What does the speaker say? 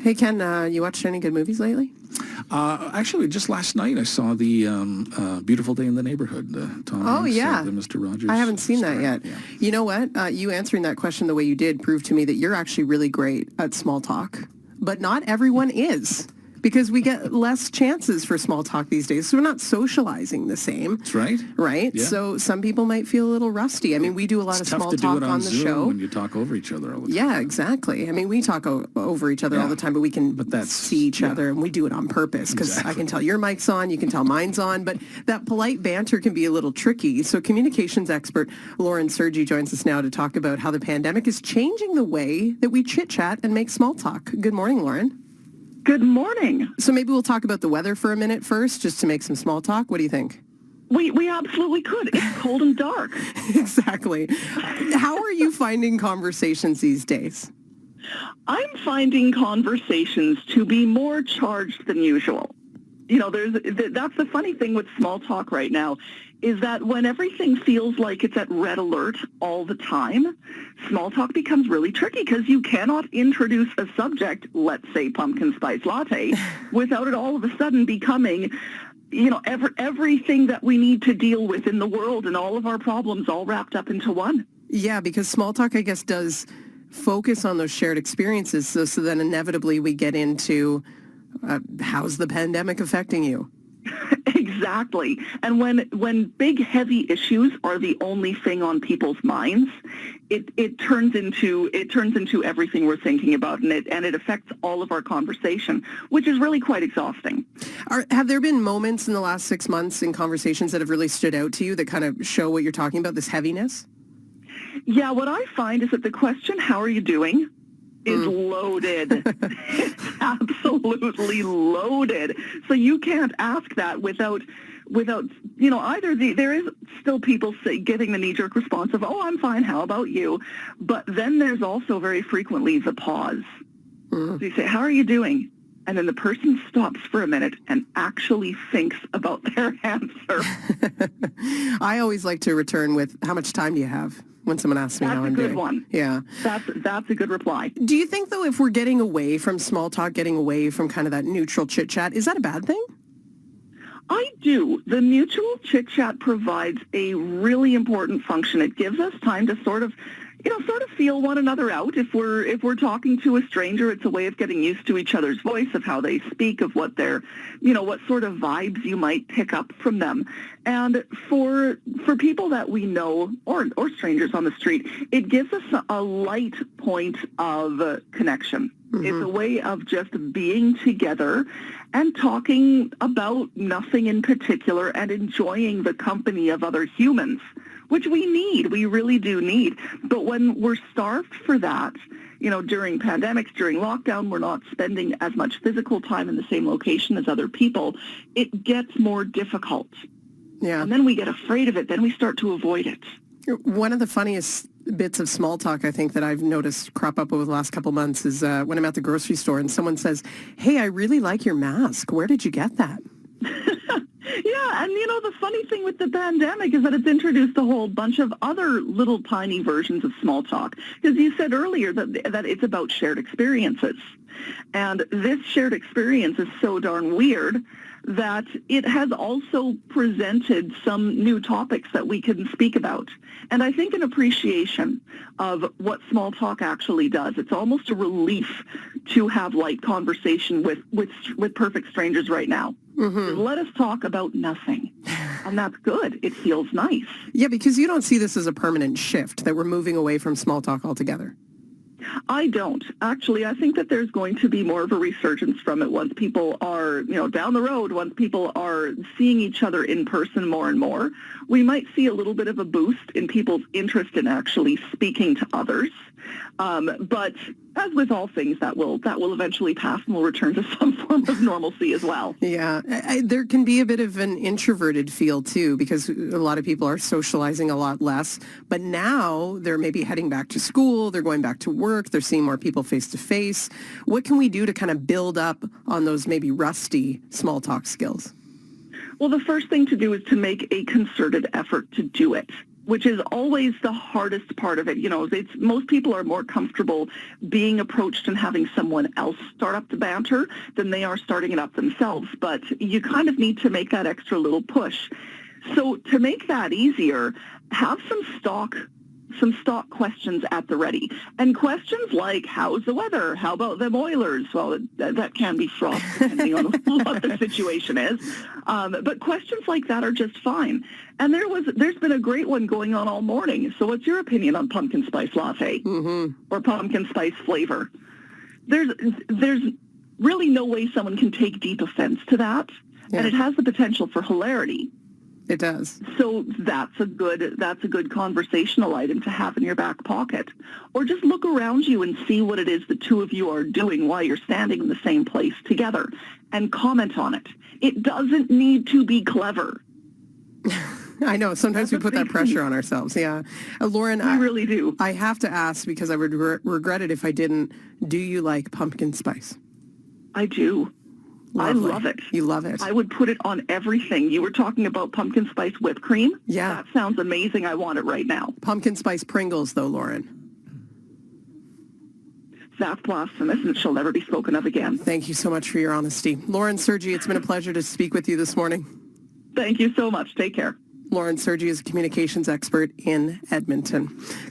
Hey, Ken, you watched any good movies lately? Actually, just last night I saw the Beautiful Day in the Neighborhood. Tom Hanks, yeah. the Mr. Rogers. I haven't seen that story. yet. Yeah. You know what? You answering that question the way you did proved to me that you're actually really great at small talk. But not everyone is. Because we get less chances for small talk these days. So we're not socializing the same. That's right. Right? Yeah. So some people might feel a little rusty. I mean, we do a lot of small talk on the Zoom show. When you talk over each other all the time. Yeah, exactly. I mean, we talk over each other all the time, but we can see each other, and we do it on purpose because I can tell your mic's on, you can tell mine's on, but that polite banter can be a little tricky. So communications expert Lauren Sergi joins us now to talk about how the pandemic is changing the way that we chit-chat and make small talk. Good morning, Lauren. Good morning. So maybe we'll talk about the weather for a minute first, just to make some small talk. What do you think? We absolutely could. It's cold and dark. Exactly. How are you finding conversations these days? I'm finding conversations to be more charged than usual. You know, that's the funny thing with small talk right now, is that when everything feels like it's at red alert all the time, small talk becomes really tricky because you cannot introduce a subject, let's say pumpkin spice latte, without it all of a sudden becoming, you know, everything that we need to deal with in the world and all of our problems all wrapped up into one. Yeah, because small talk, I guess, does focus on those shared experiences. So then inevitably we get into how's the pandemic affecting you? Exactly. And when big, heavy issues are the only thing on people's minds, it turns into everything we're thinking about, and it affects all of our conversation, which is really quite exhausting. Have there been moments in the last 6 months in conversations that have really stood out to you that kind of show what you're talking about, this heaviness? Yeah, what I find is that the question, how are you doing, is loaded. It's absolutely loaded. So you can't ask that without you know, either there is still people giving the knee-jerk response of, oh, I'm fine, how about you? But then there's also very frequently the pause. So you say, how are you doing? And then the person stops for a minute and actually thinks about their answer. I always like to return with, how much time do you have? When someone asks me how I'm doing. That's a good one. Yeah. That's a good reply. Do you think, though, if we're getting away from small talk, getting away from kind of that neutral chit-chat, is that a bad thing? I do. The mutual chit-chat provides a really important function. It gives us time to sort of feel one another out. If we're talking to a stranger, it's a way of getting used to each other's voice, of how they speak, of what their, you know, what sort of vibes you might pick up from them. And for people that we know or strangers on the street, it gives us a light point of connection. It's a way of just being together and talking about nothing in particular and enjoying the company of other humans, which we need. We really do need. But when we're starved for that, you know, during pandemics, during lockdown, we're not spending as much physical time in the same location as other people. It gets more difficult. Yeah. And then we get afraid of it. Then we start to avoid it. One of the funniest bits of small talk, I think, that I've noticed crop up over the last couple months is when I'm at the grocery store and someone says, hey, I really like your mask. Where did you get that? Yeah, and you know, the funny thing with the pandemic is that it's introduced a whole bunch of other little tiny versions of small talk. Because you said earlier that it's about shared experiences. And this shared experience is so darn weird that it has also presented some new topics that we can speak about. And I think an appreciation of what small talk actually does. It's almost a relief to have light conversation with perfect strangers right now. Let us talk about nothing. And that's good. It feels nice. Yeah, because you don't see this as a permanent shift, that we're moving away from small talk altogether. I don't. Actually, I think that there's going to be more of a resurgence from it once people are, you know, down the road, once people are seeing each other in person more and more. We might see a little bit of a boost in people's interest in actually speaking to others. But as with all things, that will eventually pass and will return to some form of normalcy as well. Yeah. There can be a bit of an introverted feel, too, because a lot of people are socializing a lot less. But now they're maybe heading back to school. They're going back to work. They're seeing more people face to face. What can we do to kind of build up on those maybe rusty small talk skills? Well, the first thing to do is to make a concerted effort to do it. which is always the hardest part of it. You know, most people are more comfortable being approached and having someone else start up the banter than they are starting it up themselves. But you kind of need to make that extra little push. So to make that easier, have some stock questions at the ready. And questions like, how's the weather? How about them Oilers? Well, that can be fraught depending on what the situation is. But questions like that are just fine. And there's been a great one going on all morning. So what's your opinion on pumpkin spice latte or pumpkin spice flavor? There's really no way someone can take deep offense to that. Yeah. And it has the potential for hilarity. It does. So that's a good conversational item to have in your back pocket. Or just look around you and see what it is the two of you are doing while you're standing in the same place together and comment on it. It doesn't need to be clever. I know. Sometimes we put that pressure on ourselves. Yeah. Lauren, I really do. I have to ask because I would regret it if I didn't. Do you like pumpkin spice? I do. Lovely. I love it. You love it. I would put it on everything. You were talking about pumpkin spice whipped cream. Yeah. That sounds amazing. I want it right now. Pumpkin spice Pringles, though, Lauren. That's blasphemous, and it shall never be spoken of again. Thank you so much for your honesty. Lauren Sergi, it's been a pleasure to speak with you this morning. Thank you so much. Take care. Lauren Sergi is a communications expert in Edmonton.